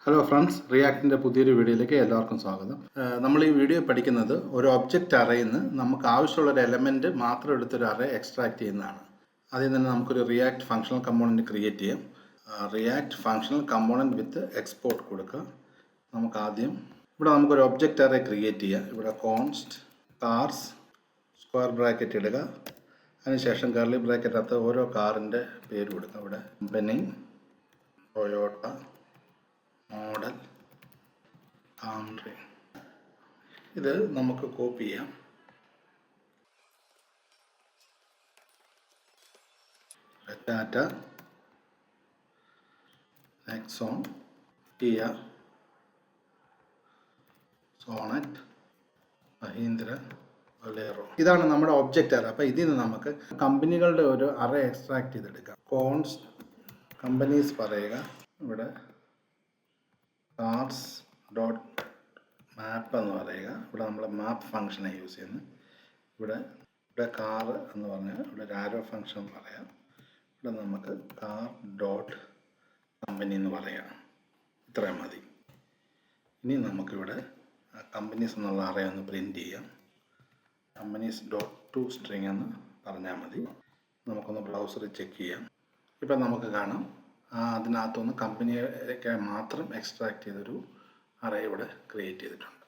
Hello friends, റിയാക്ടിൻ്റെ പുതിയൊരു വീഡിയോയിലേക്ക് എല്ലാവർക്കും സ്വാഗതം. നമ്മൾ ഈ വീഡിയോ പഠിക്കുന്നത് ഒരു ഒബ്ജക്റ്റ് അറയിൽ നിന്ന് നമുക്ക് ആവശ്യമുള്ള ഒരു എലമെൻറ്റ് മാത്രം എടുത്തൊരു അറേ എക്സ്ട്രാക്ട് ചെയ്യുന്നതാണ്. ആദ്യം തന്നെ നമുക്കൊരു റിയാക്ട് ഫങ്ഷണൽ കമ്പോണൻറ്റ് ക്രിയേറ്റ് ചെയ്യാം. റിയാക്ട് ഫങ്ഷണൽ കമ്പോണൻറ്റ് വിത്ത് എക്സ്പോർട്ട് കൊടുക്കുക. ആദ്യം ഇവിടെ നമുക്കൊരു ഒബ്ജക്റ്റ് അറേ ക്രിയേറ്റ് ചെയ്യാം. ഇവിടെ കോൺസ്റ്റ് കാർസ് സ്ക്വയർ ബ്രാക്കറ്റ് ഇടുക. അതിനുശേഷം കർലി ബ്രാക്കറ്റിനകത്ത് ഓരോ കാറിൻ്റെ പേര് കൊടുക്കുക. ഇവിടെ കമ്പനി, ടൊയോട്ട, മോഡൽ, കാംറി. ഇത് നമുക്ക് കോപ്പി ചെയ്യാം. Tata, Nexon, Kia, Sonet, Mahindra, Bolero. ഇതാണ് നമ്മുടെ ഒബ്ജക്റ്റ് അറേ. അപ്പോൾ ഇതിൽ നിന്ന് നമുക്ക് കമ്പനികളുടെ ഒരു അറേ എക്സ്ട്രാക്ട് ചെയ്തെടുക്കാം. കോൺസ്റ്റ് കമ്പനീസ് പറയുക. ഇവിടെ കാർസ് ഡോട്ട് മാപ്പ് എന്ന് പറയുക. ഇവിടെ നമ്മൾ മാപ്പ് ഫംഗ്ഷനെ യൂസ് ചെയ്യുന്നത്. ഇവിടെ കാറ് എന്ന് പറഞ്ഞാൽ ഇവിടെ ഒരു ആരോ ഫംഗ്ഷൻ പറയാം. ഇവിടെ നമുക്ക് കാർ ഡോട്ട് കമ്പനി എന്ന് പറയാം. ഇത്രയും മതി. ഇനി നമുക്കിവിടെ കമ്പനീസ് എന്നുള്ള അറേ ഒന്ന് പ്രിൻറ്റ് ചെയ്യാം. കമ്പനീസ് ഡോട്ട് ടു സ്ട്രിങ് എന്ന് പറഞ്ഞാൽ മതി. നമുക്കൊന്ന് ബ്രൗസറിൽ ചെക്ക് ചെയ്യാം. ഇപ്പം നമുക്ക് കാണാം, അതിനകത്തുനിന്ന് കമ്പനിയൊക്കെ മാത്രം എക്സ്ട്രാക്ട് ചെയ്തൊരു അറേ ഇവിടെ ക്രിയേറ്റ് ചെയ്തിട്ടുണ്ട്.